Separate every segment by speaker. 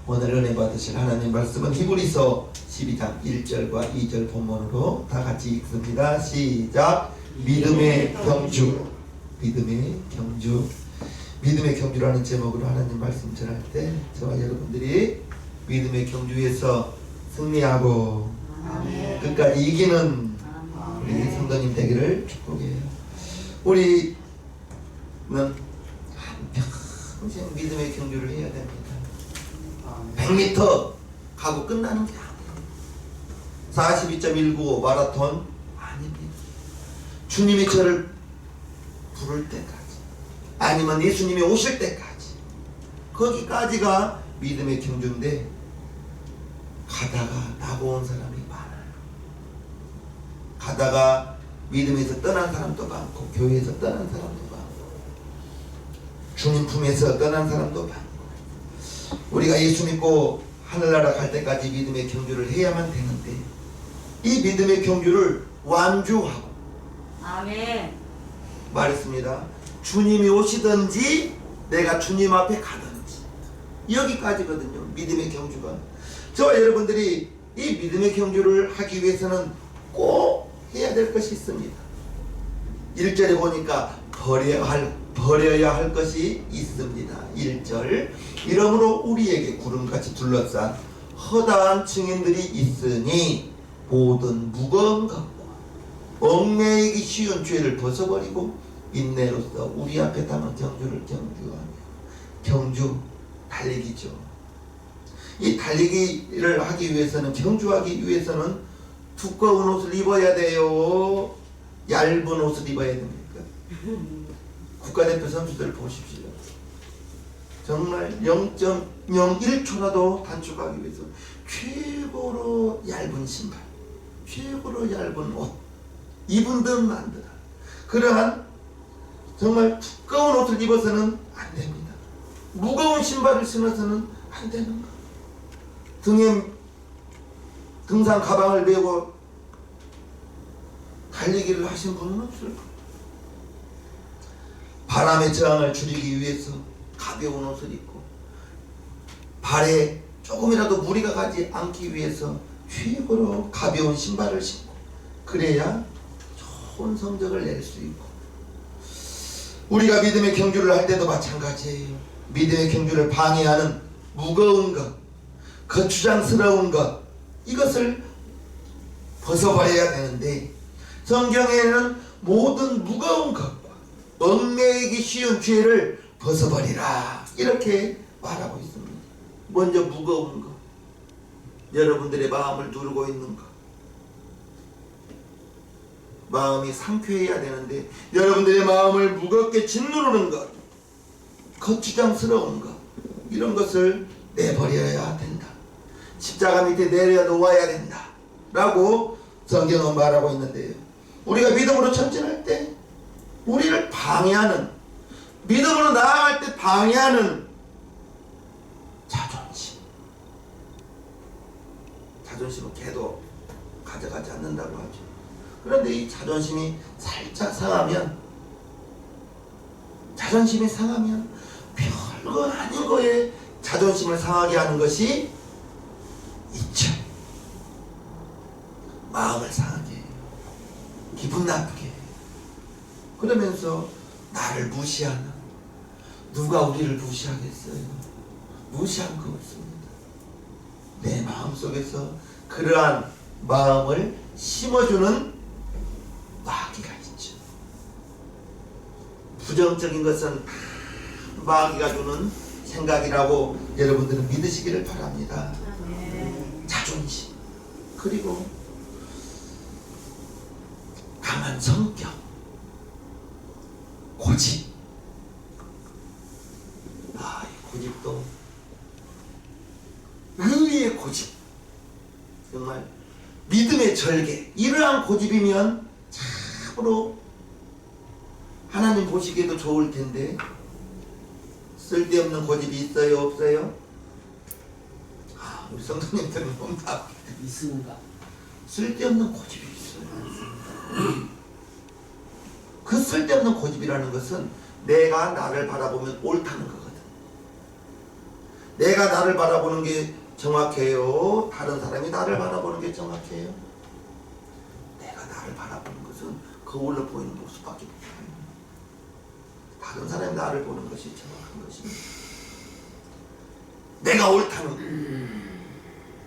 Speaker 1: 오늘 은혜 받으실 하나님 말씀은 히브리서 12장 1절과 2절 본문으로 다 같이 읽습니다. 시작. 믿음의 경주. 믿음의 경주. 믿음의 경주라는 제목으로 하나님 말씀 전할 때 저와 여러분들이 믿음의 경주에서 승리하고
Speaker 2: 아멘.
Speaker 1: 끝까지 이기는 우리 성도님 되기를 축복해요. 우리는 평생 믿음의 경주를 해야 됩니다. 100m 가고 끝나는 게 아니에요. 42.195 마라톤 아닙니다. 주님이 저를 부를 때까지, 아니면 예수님이 오실 때까지, 거기까지가 믿음의 경주인데 가다가 나고 온 사람이 많아요. 가다가 믿음에서 떠난 사람도 많고, 교회에서 떠난 사람도 많고, 주님 품에서 떠난 사람도 많고, 우리가 예수 믿고 하늘나라 갈 때까지 믿음의 경주를 해야만 되는데, 이 믿음의 경주를 완주하고,
Speaker 2: 아멘.
Speaker 1: 말했습니다. 주님이 오시든지 내가 주님 앞에 가든지, 여기까지거든요. 믿음의 경주가. 저와 여러분들이 이 믿음의 경주를 하기 위해서는 꼭 해야 될 것이 있습니다. 1절에 보니까 버려야 할 것이 있습니다. 1절. 이러므로 우리에게 구름같이 둘러싼 허다한 증인들이 있으니 모든 무거운 것과 얽매이기 쉬운 죄를 벗어버리고 인내로서 우리 앞에 담은 경주를 경주 달리기죠. 이 달리기를 하기 위해서는, 경주하기 위해서는 두꺼운 옷을 입어야 돼요, 얇은 옷을 입어야 됩니까? 국가대표 선수들 보십시오. 정말 0.01초라도 단축하기 위해서 최고로 얇은 신발, 최고로 얇은 옷 입은 듯 만들어. 그러한 정말 두꺼운 옷을 입어서는 안 됩니다. 무거운 신발을 신어서는 안 되는 거. 등에 등산 가방을 메고 달리기를 하신 분은 없을 겁니다. 바람의 저항을 줄이기 위해서 가벼운 옷을 입고, 발에 조금이라도 무리가 가지 않기 위해서 최고로 가벼운 신발을 신고, 그래야 좋은 성적을 낼 수 있고, 우리가 믿음의 경주를 할 때도 마찬가지예요. 믿음의 경주를 방해하는 무거운 것, 거추장스러운 것, 이것을 벗어버려야 되는데, 성경에는 모든 무거운 것과 얽매이기 쉬운 죄를 벗어버리라, 이렇게 말하고 있습니다. 먼저 무거운 것, 여러분들의 마음을 누르고 있는 것, 마음이 상쾌해야 되는데 여러분들의 마음을 무겁게 짓누르는 것, 거추장스러운 것, 이런 것을 내버려야 된다. 십자가 밑에 내려놓아야 된다 라고 성경은 말하고 있는데요. 우리가 믿음으로 전진할 때 우리를 방해하는, 믿음으로 나아갈 때 방해하는 자존심은 걔도 가져가지 않는다고 하죠. 그런데 이 자존심이 살짝 상하면, 별거 아닌 거에 자존심을 상하게 하는 것이 있죠. 마음을 상하게 해요. 기분 나쁘게 해요. 그러면서 나를 무시하는, 누가 우리를 무시하겠어요? 무시한 거 없습니다. 내 마음속에서 그러한 마음을 심어주는 마귀가 있죠. 부정적인 것은 마귀가 주는 생각이라고 여러분들은 믿으시기를 바랍니다. 자존심, 그리고 강한 성격, 고집. 이 고집도, 의의 고집, 정말 믿음의 절개, 이러한 고집이면 참으로 하나님 보시기에도 좋을 텐데, 쓸데없는 고집이 있어요, 없어요? 우리 성도님들은 너무 다
Speaker 3: 있습니다.
Speaker 1: 쓸데없는 고집이 있어요. 그 쓸데없는 고집이라는 것은 내가 나를 바라보면 옳다는 거거든. 내가 나를 바라보는 게 정확해요? 다른 사람이 나를 바라보는 게 정확해요? 내가 나를 바라보는 것은 거울로 보이는 모습밖에 없어요. 다른 사람이 나를 보는 것이 정확한 것입니다. 내가 옳다는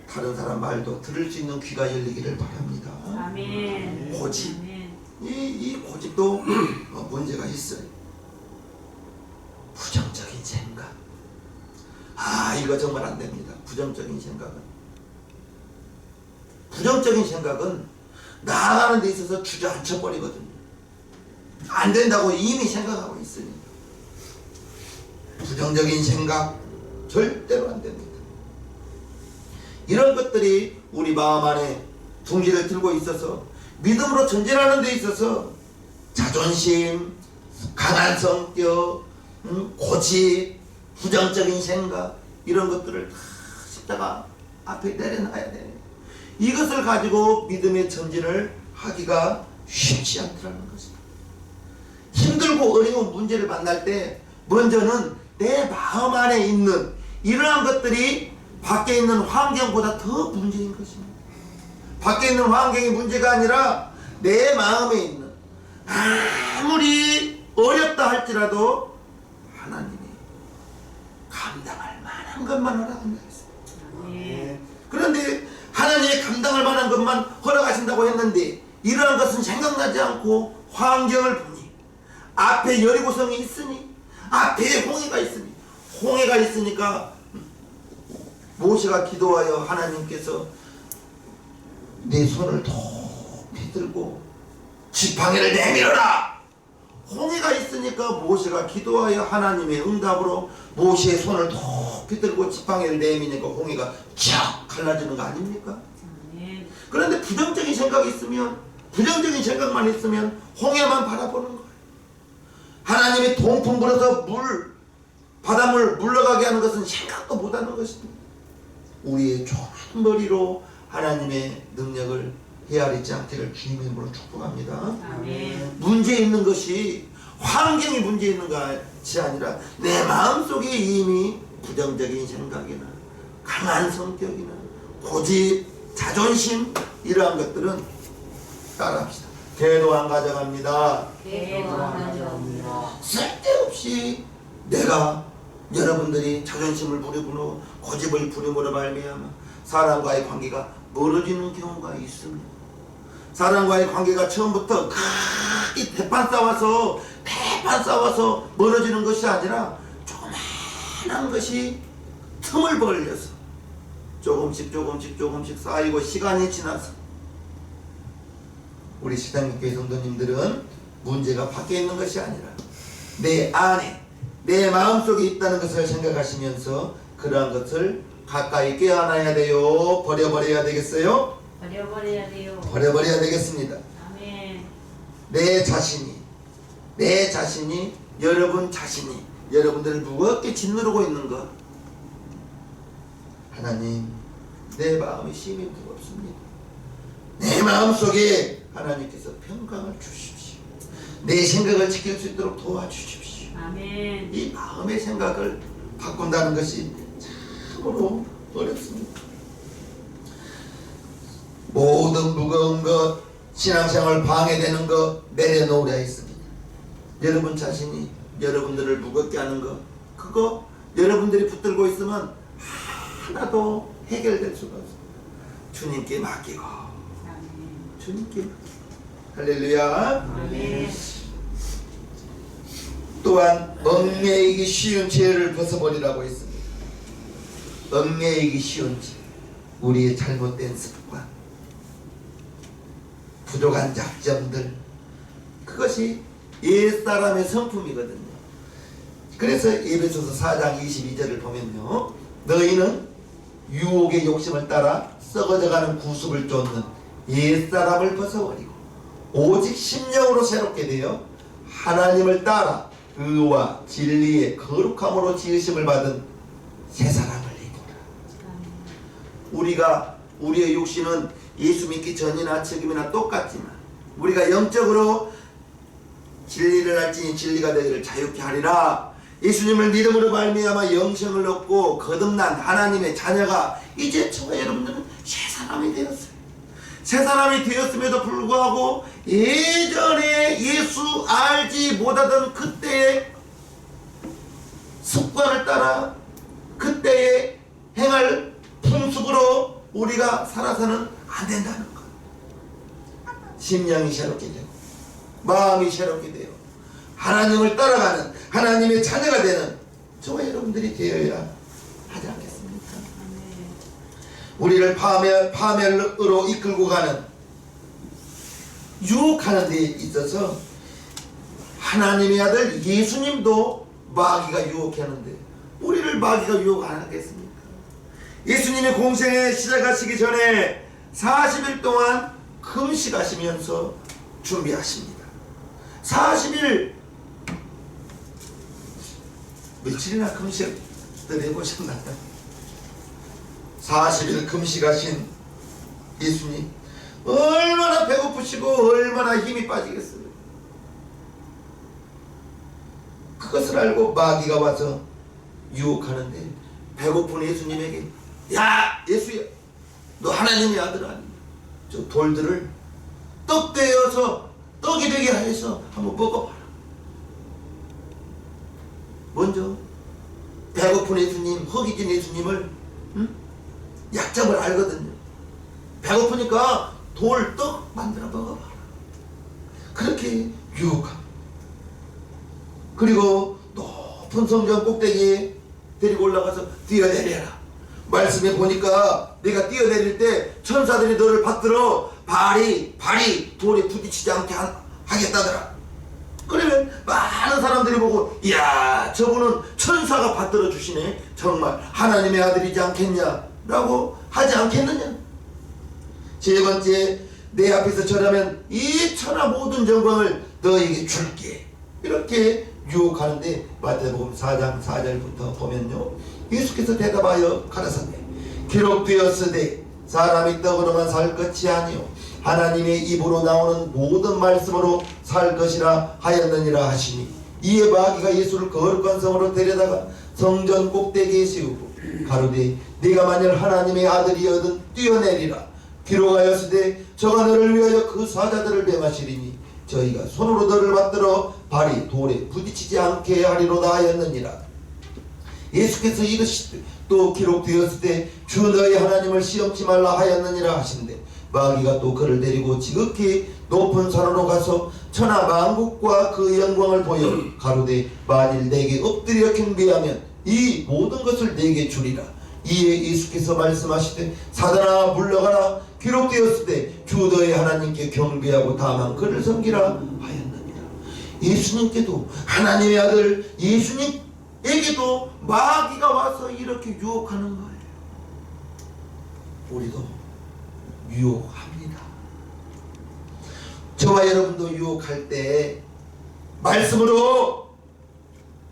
Speaker 1: 다른 사람 말도 들을 수 있는 귀가 열리기를 바랍니다.
Speaker 2: 아멘.
Speaker 1: 고집.
Speaker 2: 아멘.
Speaker 1: 이 고집도 문제가 있어요. 부정적인 생각. 이거 정말 안 됩니다. 부정적인 생각은 나아가는 데 있어서 주저앉혀 버리거든요. 안 된다고 이미 생각하고 있으니까. 부정적인 생각 절대로 안 됩니다. 이런 것들이 우리 마음 안에 둥지를 들고 있어서 믿음으로 전진하는 데 있어서 자존심, 강한 성격, 고집, 부정적인 생각 이런 것들을 다 십자가 앞에 내려놔야 돼요. 이것을 가지고 믿음의 전진을 하기가 쉽지 않더라는 것입니다. 힘들고 어려운 문제를 만날 때 먼저는 내 마음 안에 있는 이러한 것들이 밖에 있는 환경보다 더 문제인 것입니다. 밖에 있는 환경이 문제가 아니라 내 마음에 있는 아무리 어렵다 할지라도 하나님이 감당할 만한 것만 허락한다 했어요. 그런데 하나님이 감당할 만한 것만 허락하신다고 했는데 이러한 것은 생각나지 않고 환경을 보니 앞에 여리고성이 있으니 앞에 홍해가 있으니 홍해가 있으니까 모세가 기도하여 하나님께서 내 손을 높이 들고 지팡이를 내밀어라. 홍해가 있으니까 모세가 기도하여 하나님의 응답으로 모세의 손을 높이 들고 지팡이를 내미니까 홍해가 쫙 갈라지는 거 아닙니까? 그런데 부정적인 생각이 있으면 부정적인 생각만 있으면 홍해만 바라보는 거예요. 하나님이 동풍 불어서 바닷물 물러가게 하는 것은 생각도 못하는 것입니다. 우리의 좁은 머리로 하나님의 능력을 헤아리지 않기를 주님의 이름으로 축복합니다.
Speaker 2: 아멘.
Speaker 1: 문제 있는 것이 환경이 문제 있는 것이 아니라 내 마음속에 이미 부정적인 생각이나 강한 성격이나 고집, 자존심 이러한 것들은 따라합시다. 대도 안 가져갑니다. 쓸데없이 내가 여러분들이 자존심을 부리고 고집을 부림으로 말미암아 사람과의 관계가 멀어지는 경우가 있습니다. 사람과의 관계가 처음부터 크게 대판 싸워서 멀어지는 것이 아니라 조그마한 것이 틈을 벌려서 조금씩 쌓이고 시간이 지나서 우리 시장님교회 성도님들은 문제가 밖에 있는 것이 아니라 내 안에 내 마음속에 있다는 것을 생각하시면서 그러한 것을 가까이 껴안아야 돼요. 버려버려야 되겠어요?
Speaker 2: 버려버려야 돼요.
Speaker 1: 버려버려야 되겠습니다.
Speaker 2: 아멘.
Speaker 1: 내 자신이 여러분들을 무겁게 짓누르고 있는 것 하나님 내 마음이 심히 무겁습니다. 내 마음속에 하나님께서 평강을 주십시오. 내 생각을 지킬 수 있도록 도와주십시오.
Speaker 2: 아멘.
Speaker 1: 이 마음의 생각을 바꾼다는 것이 참으로 어렵습니다. 모든 무거운 것, 신앙생활 방해되는 것 내려놓으려 했습니다. 여러분 자신이 여러분들을 무겁게 하는 것, 그거 여러분들이 붙들고 있으면 하나도 해결될 수가 없습니다. 주님께 맡기고 주님께 할렐루야.
Speaker 2: 아멘.
Speaker 1: 또한 얽매이기 쉬운 죄를 벗어버리라고 했습니다. 얽매이기 쉬운 죄, 우리의 잘못된 습관, 부족한 약점들, 그것이 옛사람의 성품이거든요. 그래서 에베소서 4장 22절을 보면요, 너희는 유혹의 욕심을 따라 썩어져가는 구습을 쫓는 옛사람을 벗어버리고 오직 심령으로 새롭게 되어 하나님을 따라 의와 진리의 거룩함으로 지으심을 받은 새 사람을 입으라. 우리의 육신은 예수 믿기 전이나 지금이나 똑같지만 우리가 영적으로 진리를 알지니 진리가 너희를 자유케 하리라. 예수님을 믿음으로 말미암아 영생을 얻고 거듭난 하나님의 자녀가 이제 저와 여러분들은 새 사람이 되었어요. 새 사람이 되었음에도 불구하고 예전에 예수 알지 못하던 그때의 습관을 따라 그때의 행할 풍습으로 우리가 살아서는 안 된다는 것. 심령이 새롭게 되고 마음이 새롭게 되어 하나님을 따라가는 하나님의 자녀가 되는 저와 여러분들이 되어야 하지 않겠습니까? 우리를 파멸으로 이끌고 가는 유혹하는 데 있어서 하나님의 아들 예수님도 마귀가 유혹하는데 우리를 마귀가 유혹 안 하겠습니까? 예수님이 공생에 시작하시기 전에 40일 동안 금식하시면서 준비하십니다. 40일 며칠이나 금식을 해보셨나요? 40일 금식하신 예수님 얼마나 배고프시고 얼마나 힘이 빠지겠어요. 그것을 알고 마귀가 와서 유혹하는데 배고픈 예수님에게 야 예수야 너 하나님의 아들 아니냐, 저 돌들을 떡 되어서 떡이 되게 해서 한번 먹어봐라. 먼저 배고픈 예수님, 허기진 예수님을 약점을 알거든요. 배고프니까 돌 떡 만들어 먹어봐라. 그렇게 유혹합니다. 그리고 높은 성전 꼭대기에 데리고 올라가서 뛰어내려라. 말씀에 보니까 내가 뛰어내릴 때 천사들이 너를 받들어 발이 돌에 부딪히지 않게 하겠다더라. 그러면 많은 사람들이 보고 이야 저분은 천사가 받들어 주시네, 정말 하나님의 아들이지 않겠냐 라고 하지 않겠느냐. 세 번째, 내 앞에서 절하면 이 천하 모든 영광을 너에게 줄게, 이렇게 유혹하는데 마태복음 4장 4절부터 보면요, 예수께서 대답하여 가라사대 기록되었으되 사람이 떡으로만 살 것이 아니요 하나님의 입으로 나오는 모든 말씀으로 살 것이라 하였느니라 하시니, 이에 마귀가 예수를 거룩한 성으로 데려다가 성전 꼭대기에 세우고 가로되 네가 만일 하나님의 아들이여든 뛰어내리라. 기록하였으되 저가 너를 위하여 그 사자들을 뱀하시리니 저희가 손으로 너를 받들어 발이 돌에 부딪히지 않게 하리로다 하였느니라. 예수께서 이것이 또 기록되었을 때 주 너의 하나님을 시험치 말라 하였느니라 하신대, 마귀가 또 그를 데리고 지극히 높은 산으로 가서 천하 만국과 그 영광을 보여 가로되 만일 내게 엎드려 경배하면 이 모든 것을 내게 주리라. 이에 예수께서 말씀하시되 사단아 물러가라. 기록되었을 때 주 너의 하나님께 경배하고 다만 그를 섬기라 하였느니라. 예수님께도 하나님의 아들 예수님에게도 마귀가 와서 이렇게 유혹하는 거예요. 우리도 유혹합니다. 저와 여러분도 유혹할 때 말씀으로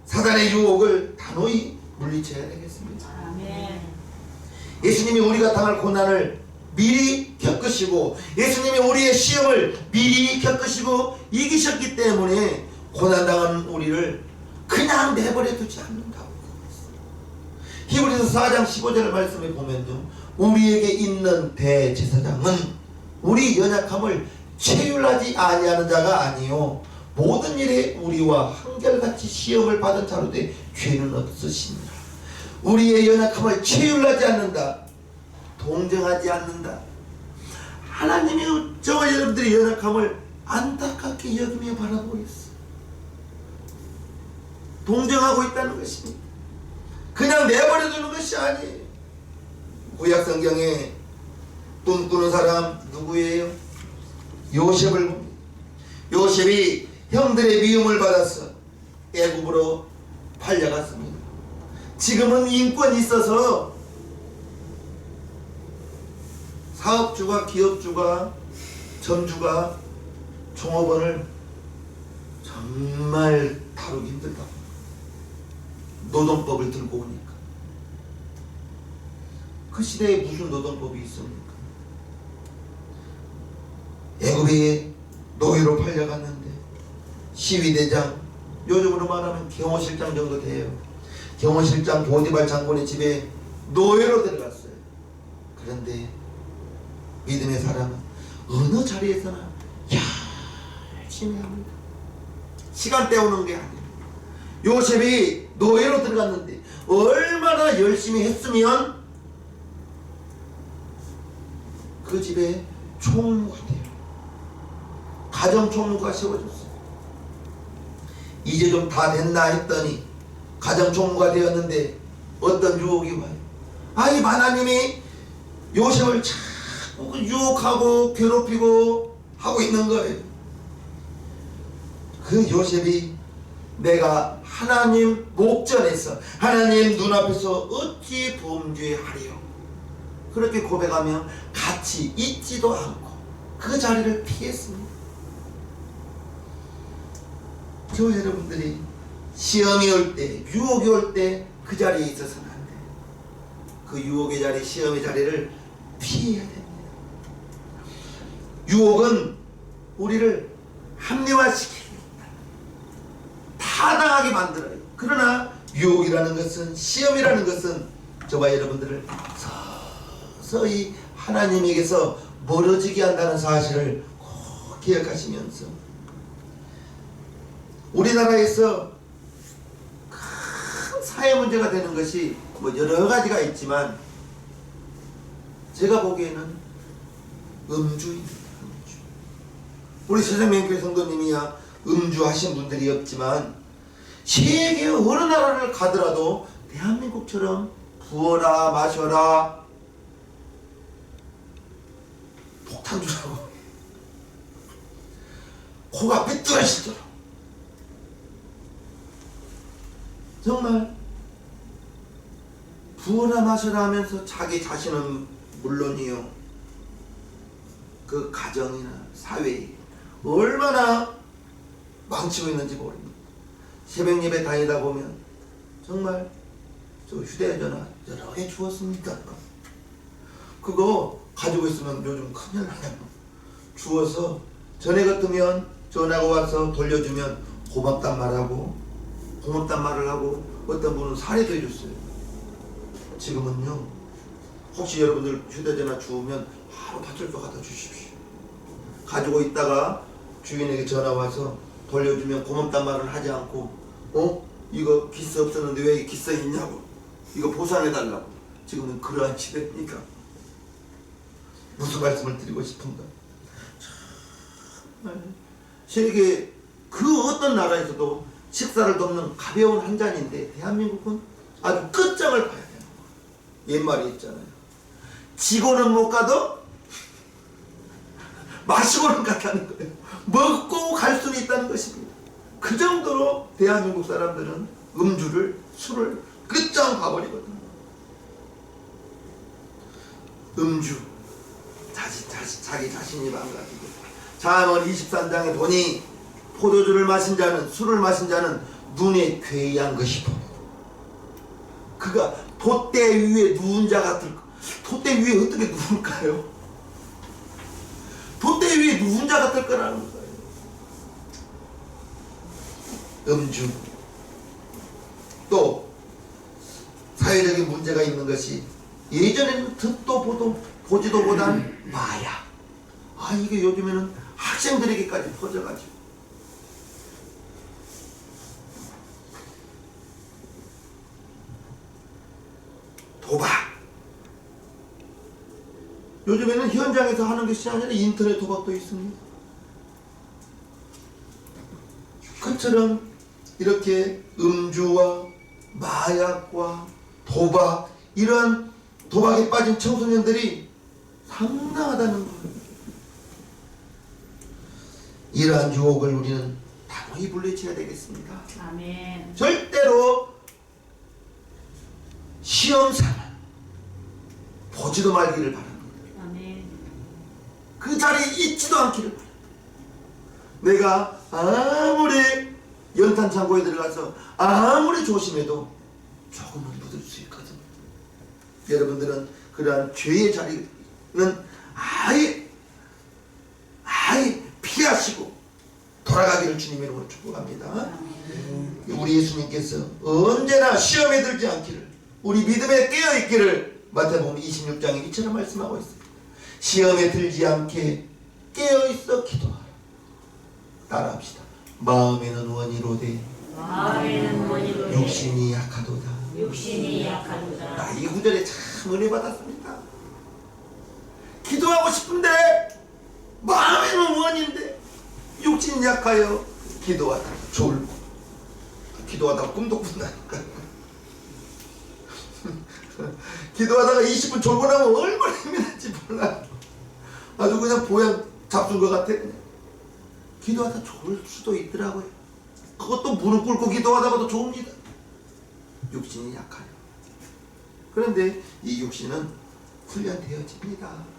Speaker 1: 사단의 유혹을 단호히 물리쳐야 되겠습니다.
Speaker 2: 아멘.
Speaker 1: 예수님이 우리가 당할 고난을 미리 겪으시고 예수님이 우리의 시험을 미리 겪으시고 이기셨기 때문에 고난당한 우리를 그냥 내버려 두지 않는다고 했어요. 히브리서 4장 15절 말씀에 보면요, 우리에게 있는 대제사장은 우리 연약함을 체휼하지 아니하는 자가 아니요 모든 일에 우리와 한결같이 시험을 받은 자로 돼 죄는 없으시니라. 우리의 연약함을 체휼하지 않는다, 동정하지 않는다. 하나님이 저와 여러분들의 연약함을 안타깝게 여기며 바라보고 있어. 동정하고 있다는 것입니다. 그냥 내버려두는 것이 아니에요. 구약 성경에 꿈꾸는 사람 누구예요? 요셉을 봅니다. 요셉이 형들의 미움을 받아서 애굽으로 팔려갔습니다. 지금은 인권이 있어서 사업주가, 기업주가, 전주가 종업원을 정말 다루기 힘들다. 노동법을 들고 오니까. 그 시대에 무슨 노동법이 있습니까? 애굽에 노예로 팔려갔는데 시위대장 요즘으로 말하면 경호실장 정도 돼요. 경호실장 보디발 장군의 집에 노예로 들어갔어요. 그런데 믿음의 사람은 어느 자리에서나 열심히 합니다. 시간 때우는 게 아니에요. 요셉이 노예로 들어갔는데 얼마나 열심히 했으면 그 집에 총무가 돼요. 가정 총무가 세워졌어요. 이제 좀 다 됐나 했더니 가정 총무가 되었는데 어떤 유혹이 와요. 아이 하나님이 요셉을 자꾸 유혹하고 괴롭히고 하고 있는 거예요. 그 요셉이 내가 하나님 목전에서 하나님 눈앞에서 어찌 범죄하리요, 그렇게 고백하며 같이 있지도 않고 그 자리를 피했습니다. 저 여러분들이 시험이 올 때, 유혹이 올 때 그 자리에 있어서는 안 돼요. 그 유혹의 자리, 시험의 자리를 피해야 됩니다. 유혹은 우리를 합리화시키고 타당하게 만들어요. 그러나 유혹이라는 것은, 시험이라는 것은 저와 여러분들을 서서히 하나님에게서 멀어지게 한다는 사실을 꼭 기억하시면서, 우리나라에서 큰 사회 문제가 되는 것이 뭐 여러 가지가 있지만 제가 보기에는 음주입니다. 음주. 우리 세상명교회 성도님이야 음주하신 분들이 없지만 세계 어느 나라를 가더라도 대한민국처럼 부어라 마셔라 폭탄주라고 코가 삐뚤어지도록 정말 부어라 마셔라 하면서 자기 자신은 물론이요, 그 가정이나 사회에 얼마나 망치고 있는지 모릅니다. 새벽 예배 다니다 보면 정말 저 휴대전화 여러 개 주웠습니까? 그거 가지고 있으면 요즘 큰일 나요. 주워서 전에 같으면 전화가 와서 돌려주면 고맙단 말하고 고맙단 말을 하고 어떤 분은 사례도 해줬어요. 지금은요, 혹시 여러분들 휴대전화 주우면 바로 파출소 갖다 주십시오. 가지고 있다가 주인에게 전화 와서 돌려주면 고맙단 말을 하지 않고 이거 기스 없었는데 왜 기스 있냐고, 이거 보상해달라고. 지금은 그러한 시대입니까? 무슨 말씀을 드리고 싶은가? 정말 세계 그 어떤 나라에서도 식사를 돕는 가벼운 한 잔인데 대한민국은 아주 끝장을 봐야 되는 거예요. 옛말이 있잖아요. 지고는 못 가도 마시고는 간다는 거예요. 먹고 갈 수는 있다는 것입니다. 그 정도로 대한민국 사람들은 음주를, 술을 끝장 봐버리거든요. 음주, 자기 자신이 망가지고. 잠언 23장에 보니 포도주를 마신 자는, 술을 마신 자는 눈에 괴이한 것이고, 그가 돛대 위에 누운 자 같을 것. 돛대 위에 어떻게 누울까요? 돛대 위에 누운 자 같을 거라는 거예요. 음주. 또 사회적인 문제가 있는 것이, 예전에는 듣도 보지도 못한 마약. 이게 요즘에는 학생들에게까지 퍼져가지고. 도박. 요즘에는 현장에서 하는 것이 아니라 인터넷 도박도 있습니다. 그처럼 이렇게 음주와 마약과 도박, 이러한 도박에 빠진 청소년들이 상당하다는 거예요. 이러한 유혹을 우리는 단호히 물리쳐야 되겠습니다.
Speaker 2: 아멘.
Speaker 1: 절대로 시험 삼아 보지도 말기를 바랍니다.
Speaker 2: 아멘.
Speaker 1: 그 자리에 있지도 않기를 바랍니다. 내가 아무리 연탄 창고에 들어가서 아무리 조심해도 조금은 묻을 수 있거든요. 여러분들은 그러한 죄의 자리는 아예 피하시고 돌아가기를 주님 이름으로 축복합니다. 우리 예수님께서 언제나 시험에 들지 않기를, 우리 믿음에 깨어있기를 마태복음 26장에 이처럼 말씀하고 있습니다. 시험에 들지 않게 깨어있어 기도하라. 따라합시다. 마음에는 원이로되
Speaker 2: 마음에는 원이로되
Speaker 1: 육신이 약하도다.
Speaker 2: 육신이 약하도다.
Speaker 1: 나 이 구절에 참 은혜 받았습니다. 기도하고 싶은데 마음에는 원인데 육신이 약하여 기도하다가 졸고, 기도하다가 꿈도 꾼다니까. 기도하다가 20분 졸고 나면 얼마나 힘이 날지 몰라. 아주 그냥 보양 잡순 것 같아. 그냥. 기도하다 졸을 수도 있더라고요. 그것도 무릎 꿇고 기도하다가도 좋습니다. 육신이 약하요. 그런데 이 육신은 훈련되어집니다.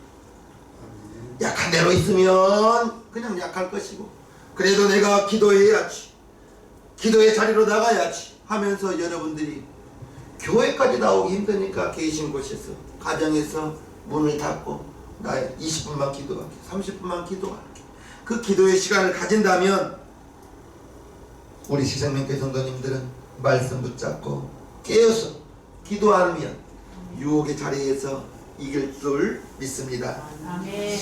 Speaker 1: 약한 대로 있으면 그냥 약할 것이고, 그래도 내가 기도해야지, 기도의 자리로 나가야지 하면서 여러분들이 교회까지 나오기 힘드니까 계신 곳에서, 가정에서 문을 닫고 나 20분만 기도할게, 30분만 기도할게, 그 기도의 시간을 가진다면 우리 시생명교회 성도님들은 말씀 붙잡고 깨어서 기도하면 유혹의 자리에서 이길 줄 믿습니다.
Speaker 2: 아멘.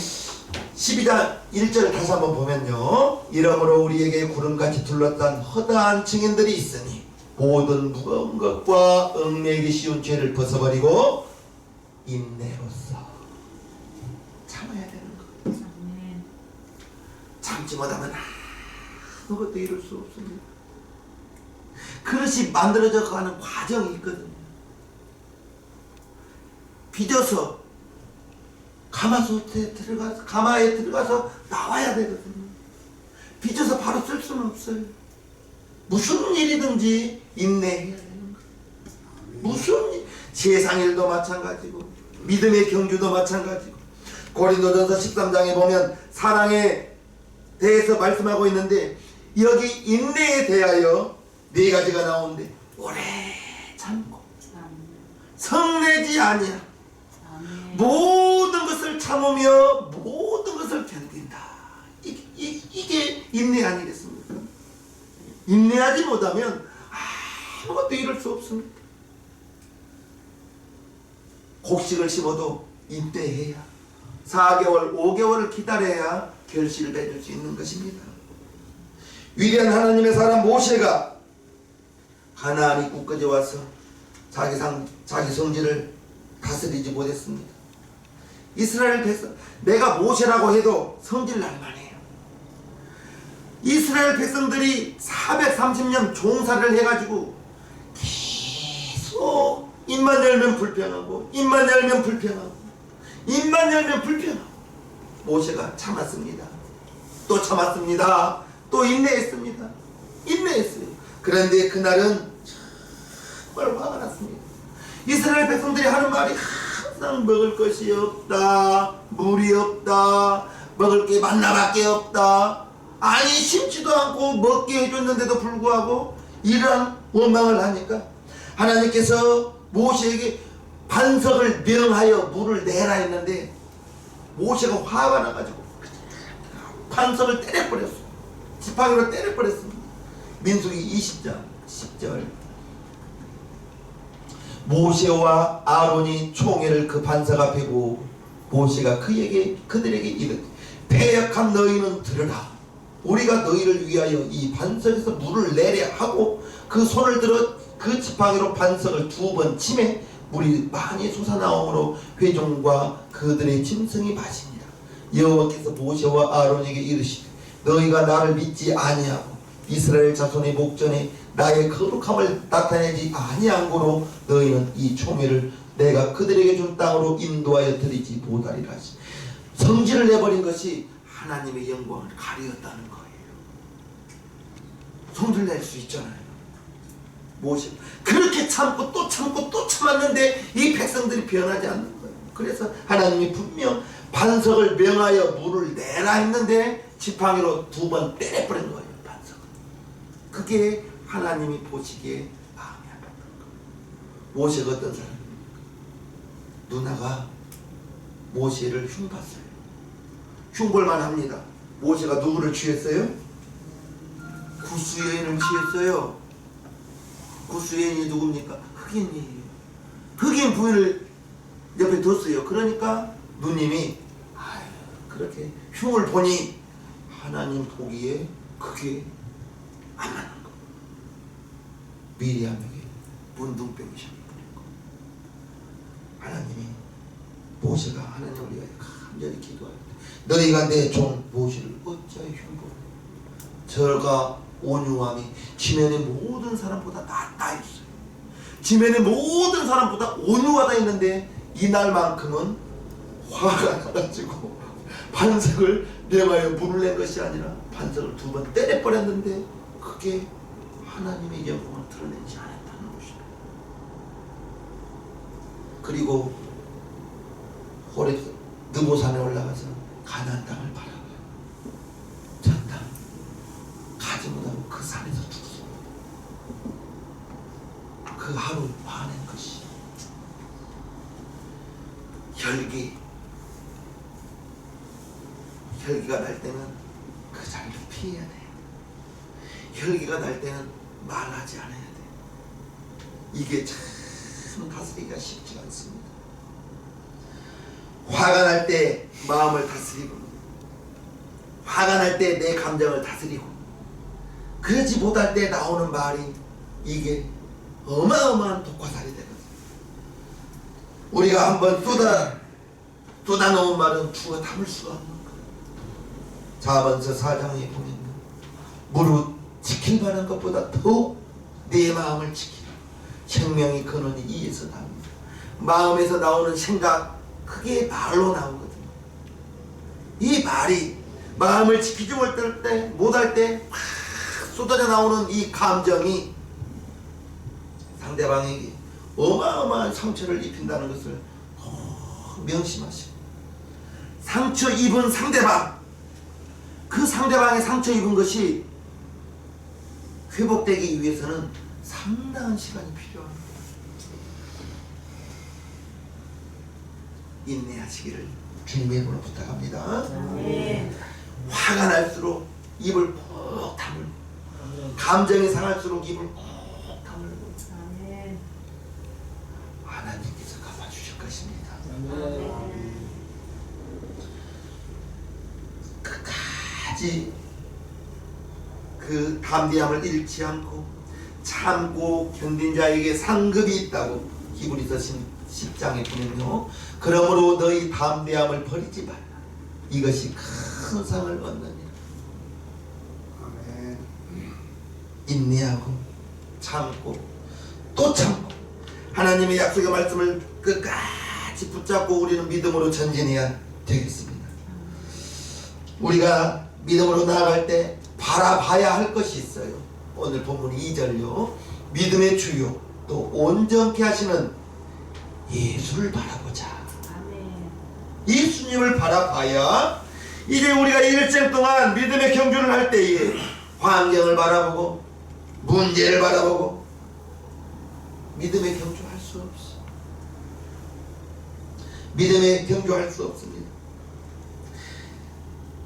Speaker 1: 12장 1절 다시 한번 보면요, 이러므로 우리에게 구름같이 둘러싼 허다한 증인들이 있으니 모든 무거운 것과 얽매이기 쉬운 죄를 벗어버리고 인내로써 참아야 되는 것.
Speaker 2: 아멘.
Speaker 1: 참지 못하면 아무것도 이룰 수 없습니다. 그릇이 만들어져 가는 과정이 있거든요. 빚어서 가마에 들어가서 나와야 되거든요. 빚어서 바로 쓸 수는 없어요. 무슨 일이든지 인내해야 되는 거예요. 무슨 일, 세상 일도 마찬가지고 믿음의 경주도 마찬가지고. 고린도전서 13장에 보면 사랑에 대해서 말씀하고 있는데, 여기 인내에 대하여 4가지가 나오는데, 오래 참고 성내지 아니야. 모든 것을 참으며 모든 것을 견딘다. 이게 인내 아니겠습니까? 인내하지 못하면 아무것도 이룰 수 없습니다. 곡식을 심어도 인내해야 4개월, 5개월을 기다려야 결실을 맺을 수 있는 것입니다. 위대한 하나님의 사람 모세가 가나안 입구까지 와서 자기 성질을 다스리지 못했습니다. 이스라엘 백성, 내가 모세라고 해도 성질 날만해요. 이스라엘 백성들이 430년 종사를 해가지고 계속 입만 열면 불평하고, 입만 열면 불평하고, 입만 열면 불평하고, 모세가 참았습니다. 또 참았습니다. 또 인내했습니다. 인내했어요. 그런데 그날은 정말 화가 났습니다. 이스라엘 백성들이 하는 말이 항상 먹을 것이 없다, 물이 없다, 먹을 게 만나밖에 없다. 아니 심지도 않고 먹게 해줬는데도 불구하고 이러한 원망을 하니까 하나님께서 모세에게 반석을 명하여 물을 내라 했는데, 모세가 화가 나가지고 반석을 때려버렸어요. 지팡이로 때려버렸습니다. 민수기 20장 10절. 모세와 아론이 총회를 그 반석 앞에 보고 모세가 그들에게 이르되, 패역한 너희는 들으라. 우리가 너희를 위하여 이 반석에서 물을 내려 하고 그 손을 들어 그 지팡이로 반석을 2번 치매 물이 많이 솟아나오므로 회중과 그들의 짐승이 마시니라. 여호와께서 모세와 아론에게 이르시되, 너희가 나를 믿지 아니하고 이스라엘 자손의 목전에 나의 거룩함을 나타내지 아니한 고로 너희는 이 총회를 내가 그들에게 준 땅으로 인도하여 드리지 못하리라 하시. 성질을 내버린 것이 하나님의 영광을 가리었다는 거예요. 성질 낼 수 있잖아요. 모세 그렇게 참고 또 참고 또 참았는데 이 백성들이 변하지 않는 거예요. 그래서 하나님이 분명 반석을 명하여 물을 내라 했는데 지팡이로 2번 때려버린 거예요. 반석을. 그게 하나님이 보시기에 마음이 아팠던 거예요. 모세가 어떤 사람입니까? 누나가 모세를 흉봤어요. 흉볼만 합니다. 모세가 누구를 취했어요? 구스 여인을 취했어요. 구스 여인이 누굽니까? 흑인이에요. 흑인 부인을 옆에 뒀어요. 그러니까 누님이 그렇게 흉을 보니 하나님 보기에 그게 안 맞는 거. 미리암에게 문둥병이 생겨버린 거. 하나님이 모세가 하나님을 위하여 간절히 기도할 때 너희가 내 종 모세를 어찌하여 흉보냐. 저가 온유함이 지면의 모든 사람보다 낫다 했어요. 지면의 모든 사람보다 온유하다 했는데 이날만큼은 화가 나가지고 반석을 명하여 물을 낸 것이 아니라 반석을 2번 때려버렸는데 그게 하나님의 영광을 드러내지 않았다는 것입니다. 그리고 호렙 느보산에 올라가서 가나안 땅을 바라봐요. 전당 가지 못하고 그 산에서 죽었습니다. 그 하루 봐낸 것이 혈기가 날 때는 그 자리를 피해야 돼. 혈기가 날 때는 말하지 않아야 돼. 이게 참 다스리기가 쉽지 않습니다. 화가 날 때 마음을 다스리고, 화가 날 때 내 감정을 다스리고, 그러지 못할 때 나오는 말이 이게 어마어마한 독화살이 되거든. 우리가 한번 쏟아놓은 말은 주어 담을 수가 없는 거예요. 자문서 4장에 보면 무릇 지킬 만한 것보다 더욱 내 마음을 지키라. 생명의 근원이 이에서 나옵니다. 마음에서 나오는 생각, 그게 말로 나오거든요. 이 말이 마음을 지키지 못할 때 막 쏟아져 나오는 이 감정이 상대방에게 어마어마한 상처를 입힌다는 것을 명심하시고, 상처 입은 상대방, 그 상대방의 상처 입은 것이 회복되기 위해서는 상당한 시간이 필요합니다. 인내하시기를 주님의 이름으로 부탁합니다.
Speaker 2: 네.
Speaker 1: 화가 날수록 입을 꼭 다물고, 감정이 상할수록 입을 꼭 다물고,
Speaker 2: 아멘.
Speaker 1: 하나님께서 갚아주실 것입니다.
Speaker 2: 아멘.
Speaker 1: 끝까지 그 담대함을 잃지 않고 참고 견딘 자에게 상급이 있다고 히브리서 10장에 보면요, 그러므로 너희 담대함을 버리지 말라. 이것이 큰 상을 얻느니라. 아멘. 인내하고 참고 또 참고 하나님의 약속의 말씀을 끝까지 붙잡고 우리는 믿음으로 전진해야 되겠습니다. 우리가 믿음으로 나아갈 때 바라봐야 할 것이 있어요. 오늘 본문 2절요. 믿음의 주요 또 온전케 하시는 예수를 바라보자.
Speaker 2: 아멘.
Speaker 1: 예수님을 바라봐야 이제 우리가 일생 동안 믿음의 경주를 할 때에 환경을 바라보고 문제를 바라보고 믿음의 경주할 수 없어. 믿음의 경주할 수 없습니다.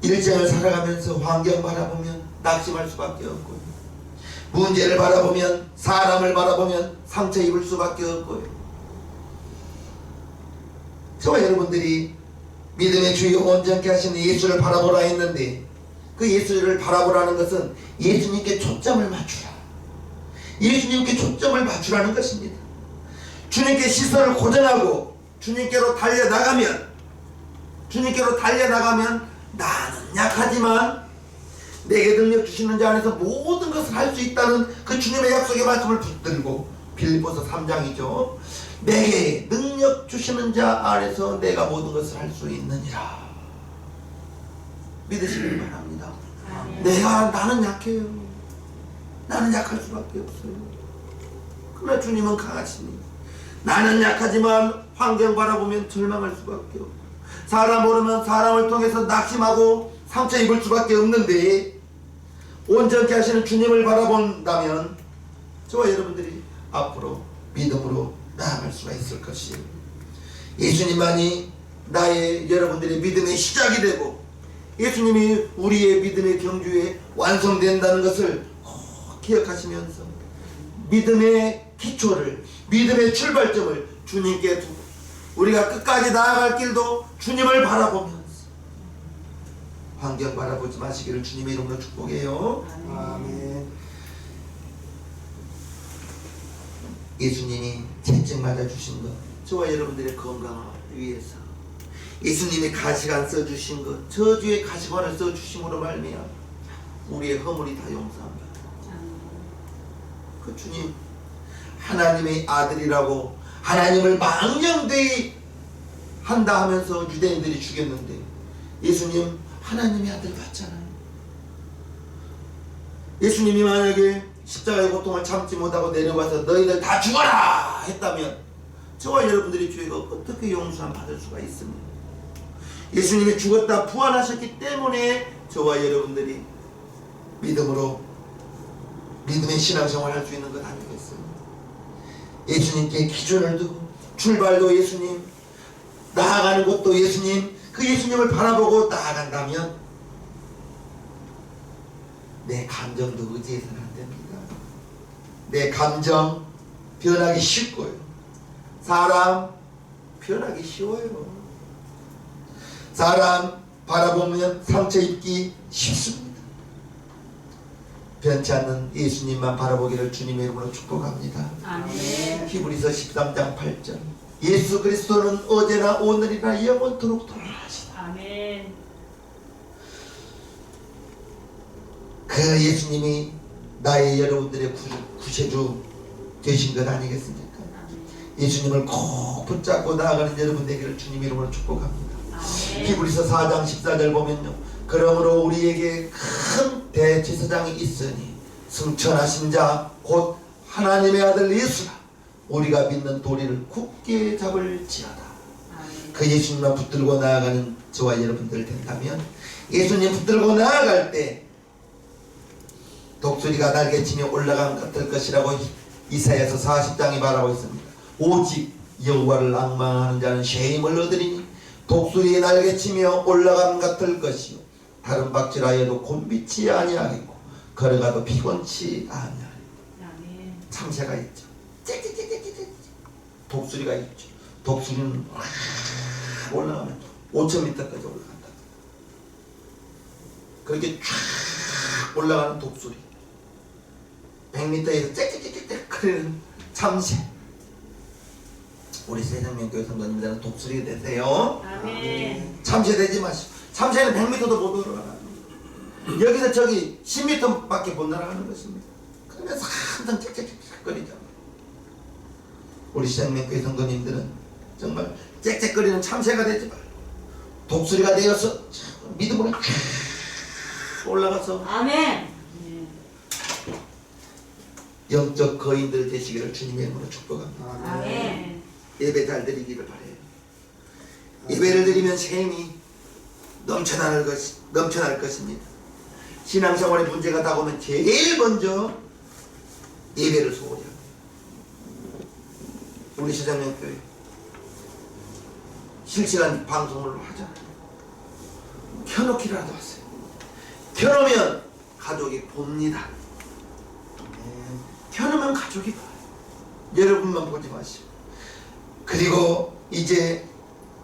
Speaker 1: 일생을 살아가면서 환경 바라보면 낙심할 수밖에 없고요. 문제를 바라보면, 사람을 바라보면 상처 입을 수밖에 없고요. 저와 여러분들이 믿음의 주요 온전케 하시는 예수를 바라보라 했는데, 그 예수를 바라보라는 것은 예수님께 초점을 맞추라. 예수님께 초점을 맞추라는 것입니다. 주님께 시선을 고정하고 주님께로 달려나가면 나는 약하지만 내게 능력 주시는 자 안에서 모든 것을 할 수 있다는 그 주님의 약속의 말씀을 붙들고, 빌립보서 3장이죠. 내게 능력 주시는 자 안에서 내가 모든 것을 할 수 있느니라. 믿으시길 바랍니다. 나는 약해요. 나는 약할 수밖에 없어요. 그러나 주님은 강하시니 나는 약하지만 환경 바라보면 절망할 수밖에 없고, 사람 모르면 사람을 통해서 낙심하고 상처 입을 수밖에 없는데, 온전케 하시는 주님을 바라본다면 저와 여러분들이 앞으로 믿음으로 나아갈 수가 있을 것이에요. 예수님만이 여러분들의 믿음의 시작이 되고 예수님이 우리의 믿음의 경주에 완성된다는 것을 꼭 기억하시면서 믿음의 기초를, 믿음의 출발점을 주님께 두고 우리가 끝까지 나아갈 길도 주님을 바라보면서 환경 바라보지 마시기를 주님의 이름으로 축복해요.
Speaker 3: 아멘.
Speaker 1: 예수님이 채찍 맞아 주신 것, 저와 여러분들의 건강을 위해서 예수님이 가시관 써주신 것, 저주의 가시관을 써주심으로 말미암아 우리의 허물이 다 용서합니다. 그 주님 하나님의 아들이라고 하나님을 망령되이 한다 하면서 유대인들이 죽였는데 예수님 하나님의 아들 같잖아요. 예수님이 만약에 십자가의 고통을 참지 못하고 내려와서 너희들 다 죽어라 했다면 저와 여러분들의 죄가 어떻게 용서함 받을 수가 있습니까? 예수님이 죽었다 부활하셨기 때문에 저와 여러분들이 믿음으로 믿음의 신앙생활을 할 수 있는 것 아니겠습니까? 예수님께 기준을 두고 출발도 예수님, 나아가는 것도 예수님, 그 예수님을 바라보고 나아간다면 내 감정도 의지해서는 안 됩니다. 내 감정 변하기 쉽고요. 사람 변하기 쉬워요. 사람 바라보면 상처 입기 쉽습니다. 변치 않는 예수님만 바라보기를 주님의 이름으로 축복합니다.
Speaker 2: 아멘.
Speaker 1: 히브리서 13장 8절 예수 그리스도는 어제나 오늘이나 영원토록 동일하시다.
Speaker 2: 아멘.
Speaker 1: 그 예수님이 나의 여러분들의 구세주 되신 것 아니겠습니까? 예수님을 꼭 붙잡고 나아가는 여러분 되기를 주님 이름으로 축복합니다.
Speaker 2: 아멘.
Speaker 1: 히브리서 4장 14절 보면요, 그러므로 우리에게 큰 대제사장이 있으니 승천하신 자 곧 하나님의 아들 예수라 우리가 믿는 도리를 굳게 잡을지어다.
Speaker 2: 아멘.
Speaker 1: 그 예수님만 붙들고 나아가는 저와 여러분들 된다면 예수님 붙들고 나아갈 때 독수리가 날개치며 올라간 같을 것이라고 이사야서 40장이 말하고 있습니다. 오직 여호와를 낭망하는 자는 쉐임을 얻으리니 독수리의 날개치며 올라간 같을 것이요 다른 박질하여도 곤비치 아니하겠고 걸어가도 피곤치 아니하리.
Speaker 2: 아멘.
Speaker 1: 참새가 있죠. 짹짹짹짹짹 독수리가 있죠. 독수리는 올라가면 5,000m까지 올라간다. 그렇게 쫙 올라가는 독수리, 100m에서 짹짹짹짹 거리는 참새. 우리 세상명교회 성도님들은 독수리가 되세요.
Speaker 2: 아멘.
Speaker 1: 참새 되지 마시고. 참새는 100m도 못 올라가요. 여기서 저기 10m밖에 못 날아가는 것입니다. 그러면서 항상 짹짹짹거리죠. 우리 시장명교회 성도님들은 정말 짹짹거리는 참새가 되지 말고 독수리가 되어서 믿음으로 쫙 올라가서
Speaker 2: 아멘.
Speaker 1: 영적 거인들 되시기를 주님의 이름으로 축복합니다.
Speaker 2: 아멘.
Speaker 1: 예배 잘 드리기를 바래요. 예배를 드리면 샘이 넘쳐날 것입니다. 신앙생활에 문제가 다가오면 제일 먼저 예배를 소홀히 합니다. 우리 시장명교회 실시간 방송을 하잖아요. 켜놓기라도 하세요. 켜놓으면 가족이 봅니다. 켜놓으면 가족이 봐요. 여러분만 보지 마시고. 그리고 이제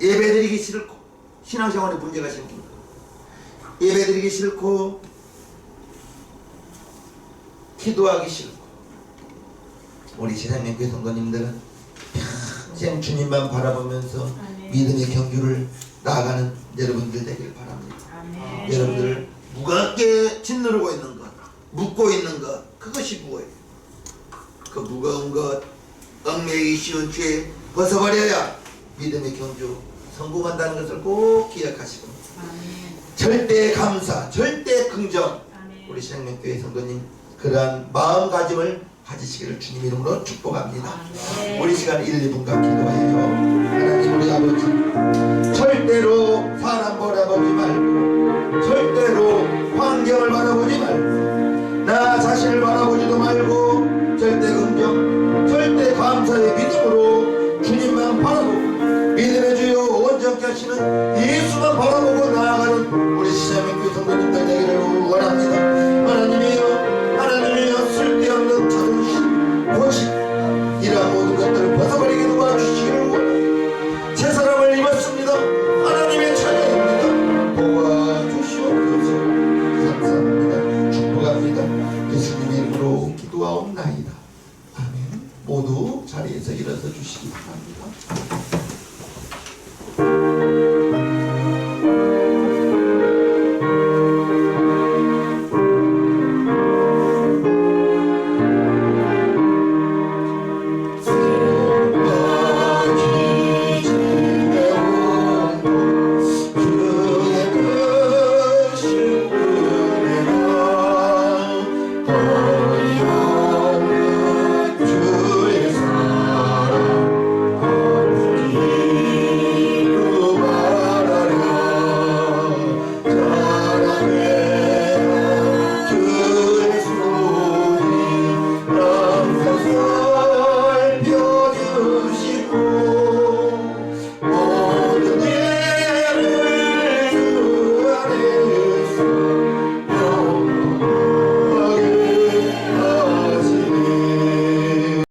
Speaker 1: 예배드리기 싫고 신앙생활에 문제가 생깁니다. 예배드리기 싫고 기도하기 싫고 우리 시장님교회 성도님들은 평생 주님만 바라보면서
Speaker 2: 아멘.
Speaker 1: 믿음의 경주를 나아가는 여러분들 되길 바랍니다.
Speaker 2: 아멘.
Speaker 1: 여러분들 무겁게 짓누르고 있는 것, 묶고 있는 것, 그것이 무거워요. 그 무거운 것, 얽매이기 쉬운 죄 벗어버려야 믿음의 경주 성공한다는 것을 꼭 기억하시고
Speaker 2: 아멘.
Speaker 1: 절대 감사, 절대 긍정.
Speaker 2: 아멘.
Speaker 1: 우리 신앙명교회 성도님 그러한 마음가짐을 가지시기를 주님 이름으로 축복합니다.
Speaker 2: 아멘.
Speaker 1: 우리 시간 1, 2분간 기도해요. 하나님 우리 아버지, 절대로 사람 바라보지 말고 절대로 환경을 바라보지 말고 나 자신을 바라보지도 말고 절대 긍정, 절대 감사의 믿음으로 주님만 바라보고 믿음의 주요 온전케 하시는 예수만 바라보고 나아가는 우리 시장의 교회 성도님들 되기를 원합니다. 하나님이여, 하나님이여, 하나님의 자녀입니다. 도와주시옵소서. 감사합니다. 축복합니다. 예수님의 이름으로 기도하옵나이다. 아멘. 모두 자리에서 일어서 주시기 바랍니다.